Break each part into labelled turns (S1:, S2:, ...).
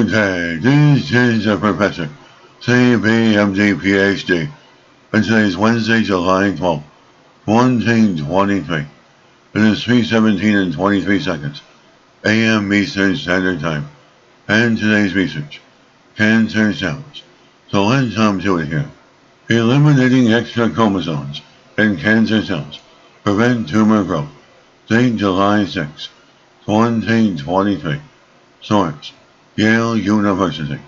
S1: Good day, this is the Professor, CBMD PhD, and today is Wednesday, July 12th, 1923. It is 3:17 and 23 seconds, AM Eastern Standard Time, and today's research, cancer cells. So let's come to it here. Eliminating extra chromosomes in cancer cells prevent tumor growth. Date July 6, 2023. Source, Yale University.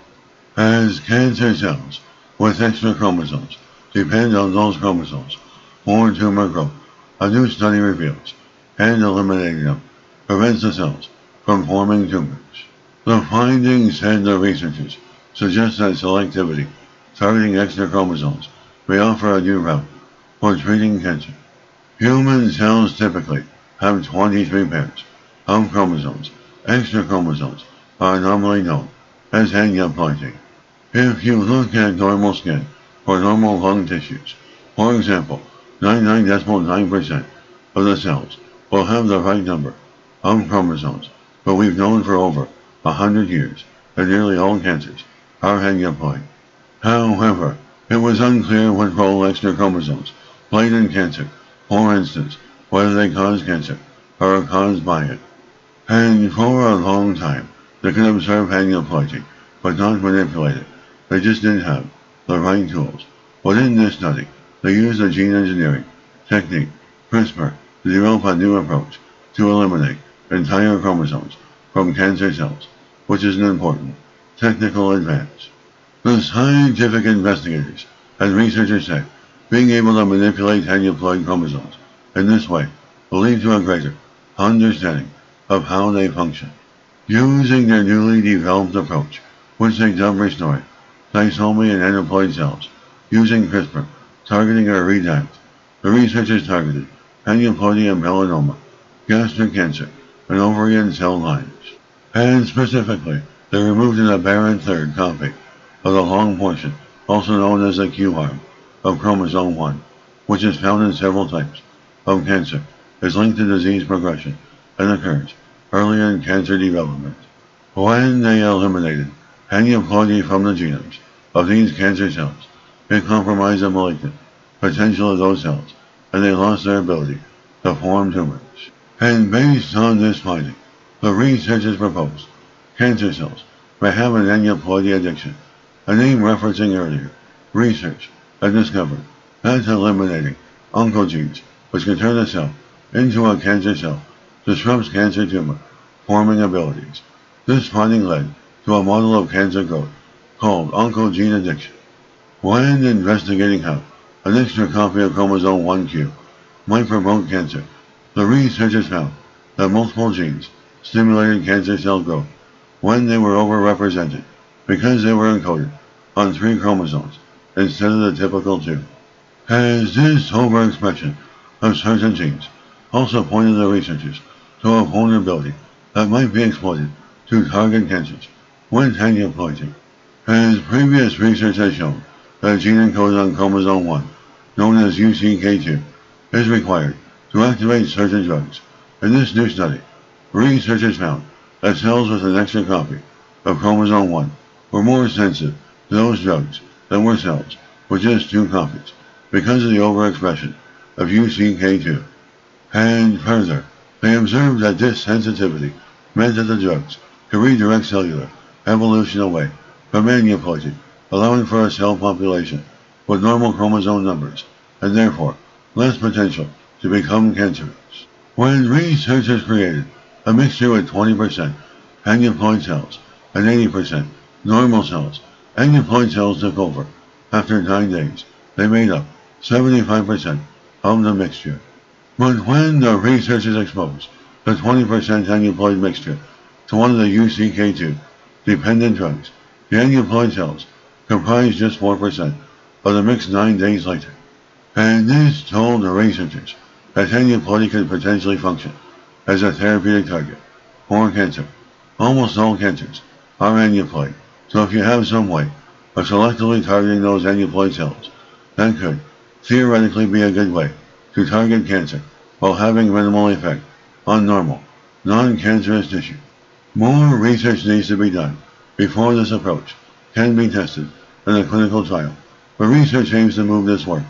S1: As cancer cells with extra chromosomes depend on those chromosomes for tumor growth, a new study reveals, and eliminating them prevents the cells from forming tumors. The findings, said the researchers, suggest that selectivity targeting extra chromosomes may offer a new route for treating cancer. Human cells typically have 23 pairs of chromosomes. Extra chromosomes are normally known as aneuploidy. If you look at normal skin or normal lung tissues, for example, 99.9% of the cells will have the right number of chromosomes, but we've known for over 100 years that nearly all cancers are aneuploid. However, it was unclear what role extra chromosomes played in cancer, for instance, whether they cause cancer or are caused by it. And for a long time, they could observe aneuploidy, but not manipulate it. They just didn't have the right tools. But in this study, they used a gene engineering technique, CRISPR, to develop a new approach to eliminate entire chromosomes from cancer cells, which is an important technical advance. The scientific investigators and researchers say being able to manipulate aneuploid chromosomes in this way will lead to a greater understanding of how they function. Using their newly developed approach, which they dubbed restoring trisomy and aneuploid cells, using CRISPR, targeting a redact, the researchers targeted aneuploidy and melanoma, gastric cancer, and ovarian cell lines. And specifically, they removed an aberrant third copy of the long portion, also known as the Q arm, of chromosome 1, which is found in several types of cancer, is linked to disease progression, and occurs early in cancer development. When they eliminated aneuploidy from the genomes of these cancer cells, it compromised the malignant potential of those cells, and they lost their ability to form tumors. And based on this finding, the researchers proposed cancer cells may have an aneuploidy addiction, a name referencing earlier research that discovered that eliminating oncogenes, which can turn a cell into a cancer cell, disrupts cancer tumor forming abilities. This finding led to a model of cancer growth called oncogene addiction. When investigating how an extra copy of chromosome 1q might promote cancer, the researchers found that multiple genes stimulated cancer cell growth when they were overrepresented because they were encoded on 3 chromosomes instead of the typical 2. As this overexpression of certain genes also pointed the researchers to a vulnerability that might be exploited to target cancers when aneuploidy. As previous research has shown that a gene encoded on chromosome 1, known as UCK2, is required to activate certain drugs. In this new study, researchers found that cells with an extra copy of chromosome 1 were more sensitive to those drugs than were cells with just 2 copies because of the overexpression of UCK2. And further, they observed that this sensitivity meant that the drugs could redirect cellular evolution away from aneuploidy, allowing for a cell population with normal chromosome numbers, and therefore less potential to become cancerous. When researchers created a mixture with 20% aneuploid cells and 80% normal cells, aneuploid cells took over. After 9 days, they made up 75% of the mixture. But when the researchers exposed the 20% aneuploid mixture to one of the UCK2 dependent drugs, the aneuploid cells comprised just 4% of the mix 9 days later. And this told the researchers that aneuploidy could potentially function as a therapeutic target for cancer. Almost all cancers are aneuploid, so if you have some way of selectively targeting those aneuploid cells, that could theoretically be a good way to target cancer while having minimal effect on normal, non-cancerous tissue. More research needs to be done before this approach can be tested in a clinical trial, but research aims to move this work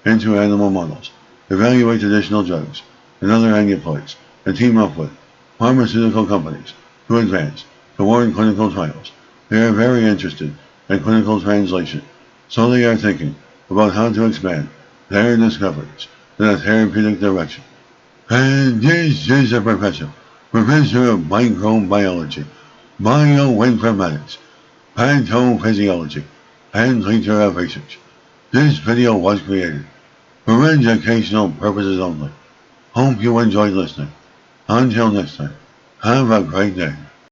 S1: into animal models, evaluate additional drugs and other amphipoids, and team up with pharmaceutical companies to advance toward clinical trials. They are very interested in clinical translation, so they are thinking about how to expand their discoveries in a therapeutic direction. And this is a professor of microbiology, bioinformatics, pathophysiology, and leader of research. This video was created for educational purposes only. Hope you enjoyed listening. Until next time, have a great day.